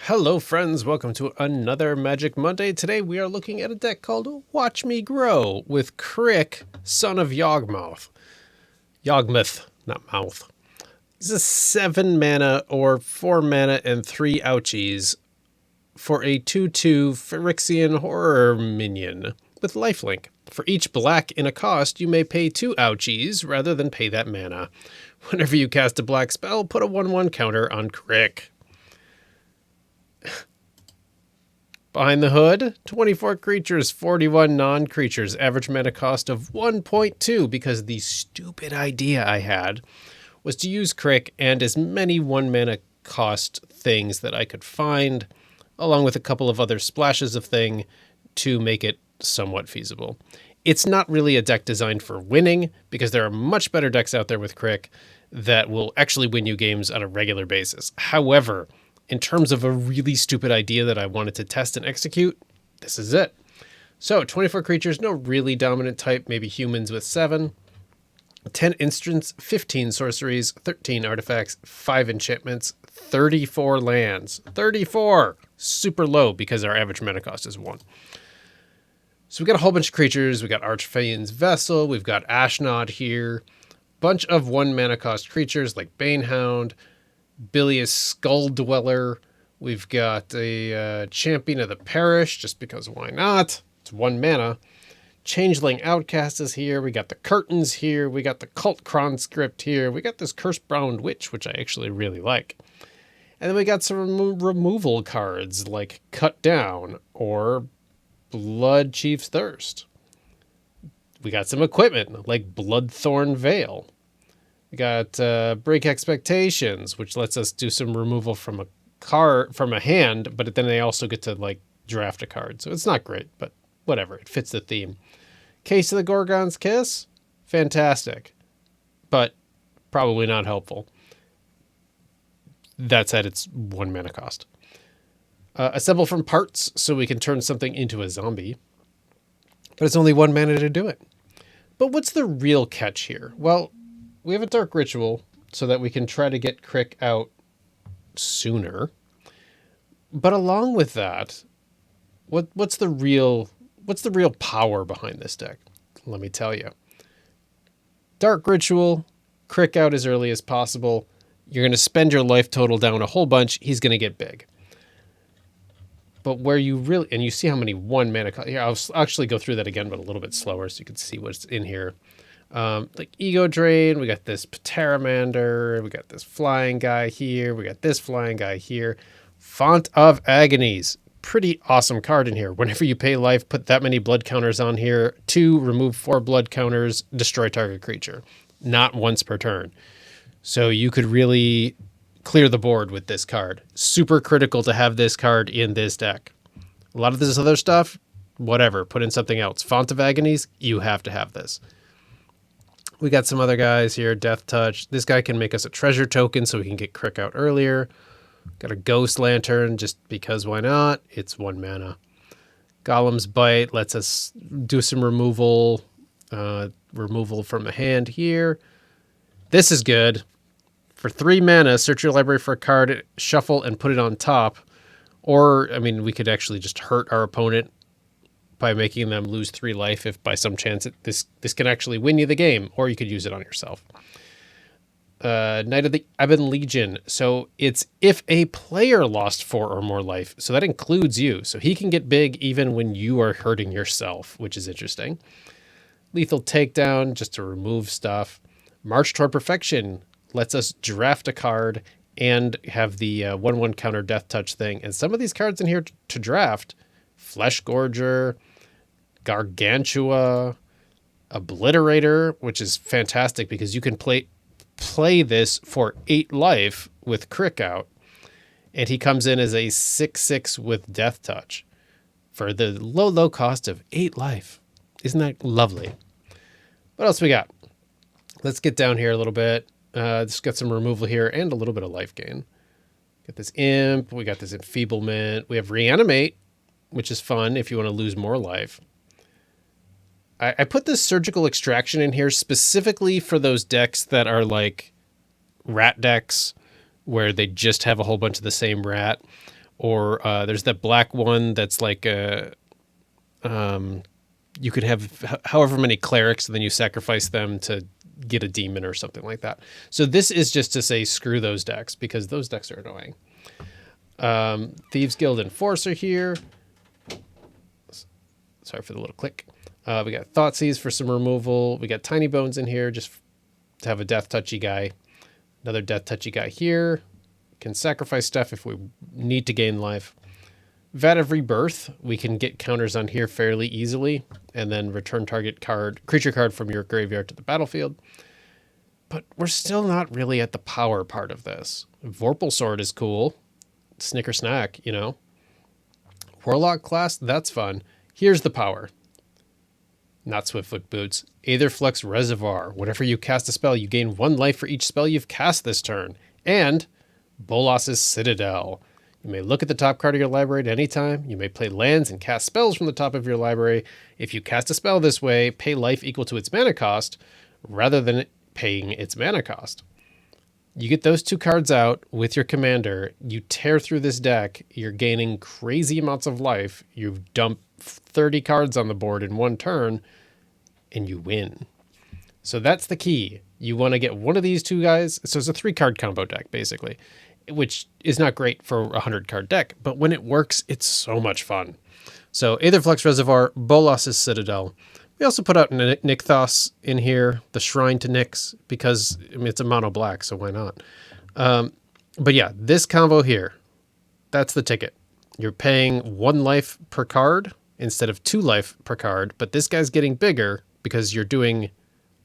Hello friends, welcome to another Magic Monday. Today we are looking at a deck called Watch Me Grow with Crick, son of Yawgmoth. Yawgmoth, not mouth. This is 7 mana or 4 mana and 3 ouchies for a 2/2 Phyrexian horror minion with lifelink. For each black in a cost, you may pay 2 ouchies rather than pay that mana. Whenever you cast a black spell, put a 1/1 counter on Crick. Behind the hood, 24 creatures, 41 non-creatures, average mana cost of 1.2 because the stupid idea I had was to use Crick and as many 1 mana cost things that I could find, along with a couple of other splashes of thing to make it somewhat feasible. It's not really a deck designed for winning because there are much better decks out there with Crick that will actually win you games on a regular basis. However, in terms of a really stupid idea that I wanted to test and execute, this is it. So 24 creatures, no really dominant type, maybe humans with 7. 10 instants, 15 sorceries, 13 artifacts, 5 enchantments, 34 lands. 34! Super low because our average mana cost is 1. So we got a whole bunch of creatures. We got Archfiend's Vessel. We've got Ashnod here. Bunch of 1 mana cost creatures like Banehound, Bilious Skull Dweller. We've got a Champion of the Parish, just because why not? It's 1 mana. Changeling Outcast is here. We got the Curtains here. We got the Cult Conscript here. We got this Curse-Bound Witch, which I actually really like. And then we got some removal cards like Cut Down or Blood Chief's Thirst. We got some equipment like Bloodthorn Veil. We got Break Expectations, which lets us do some removal from a card, from a hand, but then they also get to like draft a card. So it's not great, but whatever. It fits the theme. Case of the Gorgon's Kiss, fantastic, but probably not helpful. That said, it's 1 mana cost. Assemble from parts so we can turn something into a zombie, but it's only 1 mana to do it. But what's the real catch here? Well, we have a Dark Ritual so that we can try to get Crick out sooner. But along with that, what's the real power behind this deck? Let me tell you. Dark Ritual, Crick out as early as possible. You're going to spend your life total down a whole bunch. He's going to get big. But where you really, and you see how many 1 mana, here, I'll actually go through that again, but a little bit slower so you can see what's in here. Like Ego Drain, we got this Pteramander, we got this flying guy here, we got this flying guy here. Font of Agonies, pretty awesome card in here. Whenever you pay life, put that many blood counters on here. 2, remove 4 blood counters, destroy target creature. Not once per turn. So you could really clear the board with this card. Super critical to have this card in this deck. A lot of this other stuff, whatever, put in something else. Font of Agonies, you have to have this. We got some other guys here. Death Touch. This guy can make us a treasure token so we can get Crick out earlier. Got a Ghost Lantern just because why not? It's 1 mana. Golem's Bite lets us do some removal. Removal from a hand here. This is good. For 3 mana, search your library for a card, shuffle, and put it on top. Or, I mean, we could actually just hurt our opponent by making them lose 3 life if by some chance this can actually win you the game, or you could use it on yourself. Knight of the Ebon Legion. So it's if a player lost 4 or more life. So that includes you. So he can get big even when you are hurting yourself, which is interesting. Lethal Takedown, just to remove stuff. March Toward Perfection lets us draft a card and have the 1/1 counter Death Touch thing. And some of these cards in here to draft, Flesh Gorger, Gargantua, Obliterator, which is fantastic because you can play this for 8 life with Crick out, and he comes in as a 6/6 with Death Touch for the low cost of 8 life. Isn't that lovely? What else we got? Let's get down here a little bit. Just got some removal here and a little bit of life gain. Got this Imp. We got this Enfeeblement. We have Reanimate, which is fun if you want to lose more life. I put this Surgical Extraction in here specifically for those decks that are like rat decks where they just have a whole bunch of the same rat, Or there's that black one that's like a... you could have however many clerics, and then you sacrifice them to get a demon or something like that. So this is just to say screw those decks, because those decks are annoying. Thieves Guild Enforcer here. Sorry for the little click. We got Thoughtseize for some removal. We got Tiny Bones in here just to have a death touchy guy. Another death touchy guy here. Can sacrifice stuff if we need to gain life. Vat of Rebirth. We can get counters on here fairly easily, and then return target creature card from your graveyard to the battlefield. But we're still not really at the power part of this. Vorpal Sword is cool. Snicker Snack, you know. Warlock class, that's fun. Here's the power. Not Swiftfoot Boots. Aetherflux Reservoir. Whenever you cast a spell, you gain 1 life for each spell you've cast this turn. And Bolas's Citadel. You may look at the top card of your library at any time. You may play lands and cast spells from the top of your library. If you cast a spell this way, pay life equal to its mana cost, rather than paying its mana cost. You get those 2 cards out with your commander. You tear through this deck. You're gaining crazy amounts of life. You dump 30 cards on the board in 1 turn, and you win. So that's the key. You want to get one of these 2 guys. So it's a 3-card combo deck, basically, which is not great for a 100-card deck. But when it works, it's so much fun. So Aetherflux Reservoir, Bolas's Citadel. We also put out Nykthos in here, the Shrine to Nyx, because I mean, it's a mono black, so why not? But yeah, this combo here, that's the ticket. You're paying 1 life per card instead of 2 life per card, but this guy's getting bigger because you're doing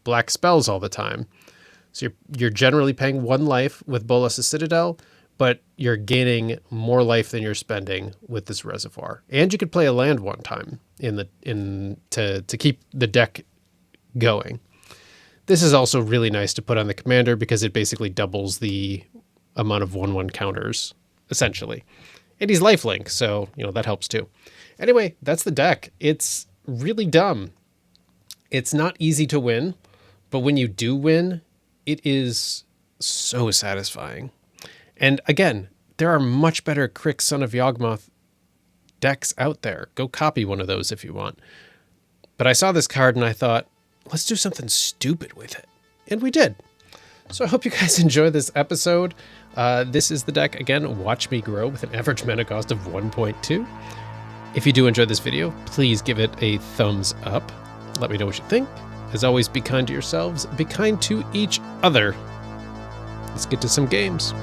black spells all the time. So you're generally paying 1 life with Bolas's Citadel, but you're gaining more life than you're spending with this reservoir. And you could play a land 1 time to keep the deck going. This is also really nice to put on the commander because it basically doubles the amount of 1/1 counters, essentially. And he's lifelink, so you know that helps too. Anyway, that's the deck. It's really dumb. It's not easy to win, but when you do win, it is so satisfying. And again, there are much better Crick Son of Yawgmoth decks out there. Go copy one of those if you want. But I saw this card and I thought, let's do something stupid with it. And we did. So I hope you guys enjoy this episode. This is the deck, again, Watch Me Grow, with an average mana cost of 1.2. If you do enjoy this video, please give it a thumbs up. Let me know what you think. As always, be kind to yourselves, be kind to each other. Let's get to some games.